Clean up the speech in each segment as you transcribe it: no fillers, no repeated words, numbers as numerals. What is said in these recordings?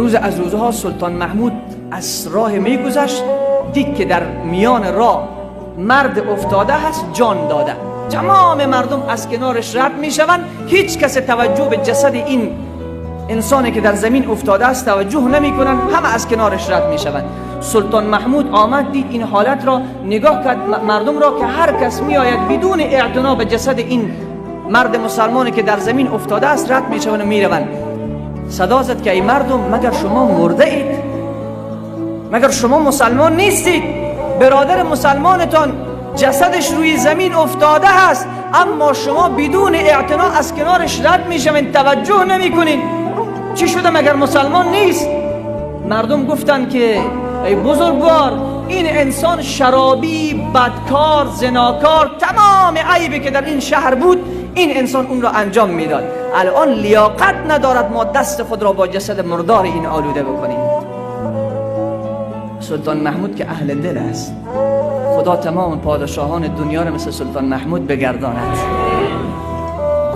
روز از روزها سلطان محمود از راه میگذشت، دید که در میان راه مرد افتاده هست، جان داده. تمام مردم از کنارش رد میشوند، هیچ کس توجه به جسد این انسانی که در زمین افتاده است توجه نمی کنند، همه از کنارش رد می شوند. سلطان محمود آمد، دید این حالت را، نگاه کرد مردم را که هر کس می آید بدون اعتنا به جسد این مرد مسلمانی که در زمین افتاده است رد می شوند و می روند. صدا زد که ای مردم، مگر شما مرده اید؟ مگر شما مسلمان نیستید؟ برادر مسلمانتان جسدش روی زمین افتاده است، اما شما بدون اعتنا از کنارش رد می شوند، توجه نمی کنید. چی شده، مگر مسلمان نیست؟ مردم گفتند که ای بزرگوار، این انسان شرابی، بدکار، زناکار، تمام عیبی که در این شهر بود این انسان اون را انجام میداد. الان لیاقت ندارد ما دست خود را با جسد مردار این آلوده بکنیم. سلطان محمود که اهل دل است، خدا تمام پادشاهان دنیا را مثل سلطان محمود بگرداند.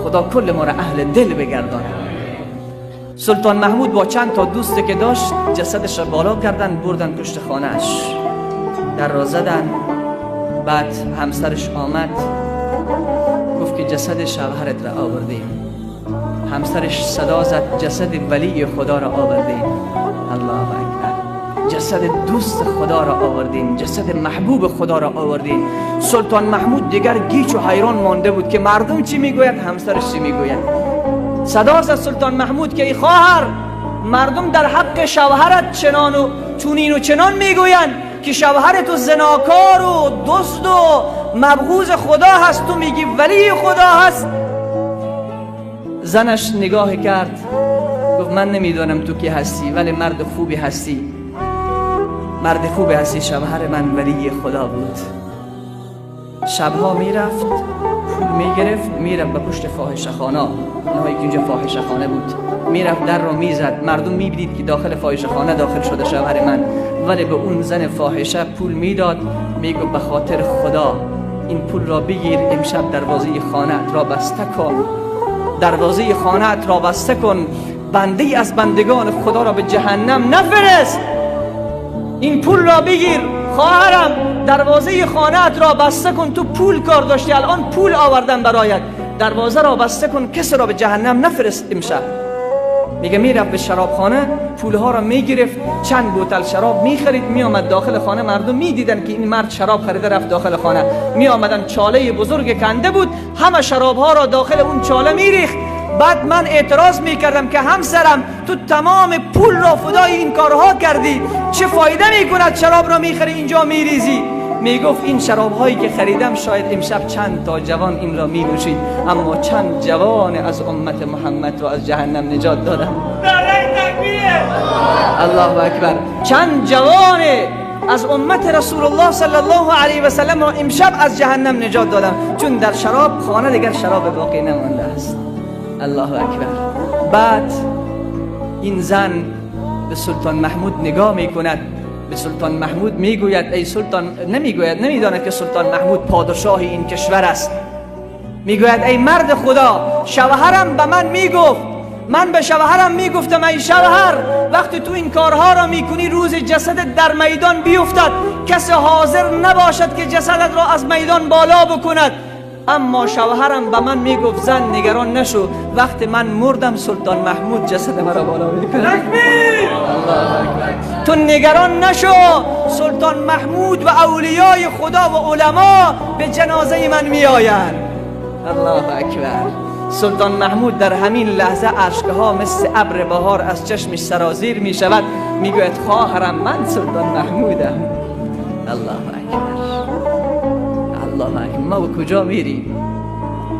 خدا کل ما را اهل دل بگرداند. سلطان محمود با چند تا دوستی که داشت جسدش را بالا کردن، بردن پشت خانهش، در را زدن. بعد همسرش آمد گفت که جسد شوهرت را آوردیم. همسرش صدا زد جسد ولی خدا را آوردیم. الله اکبر، جسد دوست خدا را آوردیم، جسد محبوب خدا را آوردیم. سلطان محمود دیگر گیج و حیران مانده بود که مردم چی میگوید، همسرش چی میگوید. صدا زد سلطان محمود که ای خواهر، مردم در حق شوهرت چنان و چونین و چنان میگویند که شوهر تو زناکار و دزد و مبغوض خدا هست، تو میگی ولی خدا هست. زنش نگاه کرد گفت من نمیدونم تو کی هستی، ولی مرد خوبی هستی، مرد خوبی هستی. شوهر من ولی خدا بود. شبها میرفت پول میگرفت، میرفت به پشت فاحشه‌خانه، اونهایی که اینجا فاحشه‌خانه بود، میرفت در رو میزد. مردم میبینید که داخل فاحشه‌خانه داخل شده شوهر من، ولی به اون زن فاحشه پول میداد. میگفت به خاطر خدا این پول را بگیر، امشب دروازه خانه‌ات را بسته کن، دروازه خانه‌ات را بسته کن، بنده از بندگان خدا را به جهنم نفرست. این پول را بگیر خواهرم، دروازه خانه‌ات را بسته کن، تو پول کار داشتی، الان پول آوردن برایت، دروازه را بسته کن، کسی را به جهنم نفرست امشب. میگه میرفت به شرابخانه، پولها را میگرفت، چند بوتل شراب میخرید، میآمد داخل خانه. مردم میدیدن که این مرد شراب خریده رفت داخل خانه، میآمدن چاله بزرگ کنده بود، همه شرابها را داخل اون چاله میریخت. بعد من اعتراض میکردم که همسرم تو تمام پول را فدای این کارها کردی، چه فایده میکند شراب را میخری اینجا میریزی؟ میگفت این شراب هایی که خریدم شاید امشب چند تا جوان این را مینوشید، اما چند جوان از امت محمد را از جهنم نجات دادم. الله اکبر، چند جوان از امت رسول الله صلی الله علیه و سلم را امشب از جهنم نجات دادم، چون در شراب خانه دیگر شراب باقی نمانده است. الله اکبر. بعد این زن به سلطان محمود نگاه میکند، به سلطان محمود میگوید ای سلطان، نمیداند که سلطان محمود پادشاه این کشور است. میگوید ای مرد خدا، شوهرم به من میگفت، من به شوهرم میگفتم ای شوهر، وقتی تو این کارها را میکنی روز جسدت در میدان بیفتد، کسی حاضر نباشد که جسدت را از میدان بالا بکند. اما شوهرم به من میگفت زن نگران نشو، وقتی من مردم سلطان محمود جسد مرا بالا میکنه. تو نگران نشو، سلطان محمود و اولیای خدا و علما به جنازه من میآیند. الله اکبر. سلطان محمود در همین لحظه اشکها مثل ابر بهار از چشمش سرازیر می شود، میگوید خواهرم من سلطان محمودم. الله اکبر. الله اکبر. ما به کجا میریم؟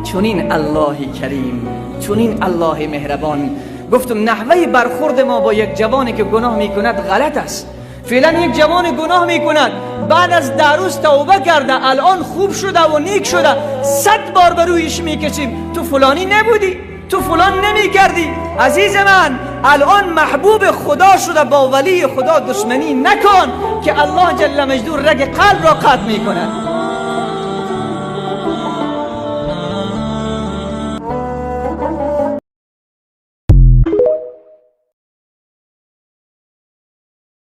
چونین اللهی کریم، چونین الله مهربان. گفتم نحوه برخورد ما با یک جوانی که گناه میکند غلط است. فعلا یک جوان گناه میکند، بعد از 10 روز توبه کرده، الان خوب شده و نیک شده، 100 بار بر رویش میکشیم تو فلانی نبودی، تو فلان نمیکردی. عزیز من، الان محبوب خدا شده، با ولی خدا دشمنی نکن که الله جل مجدور رگ قلب را قطع میکند.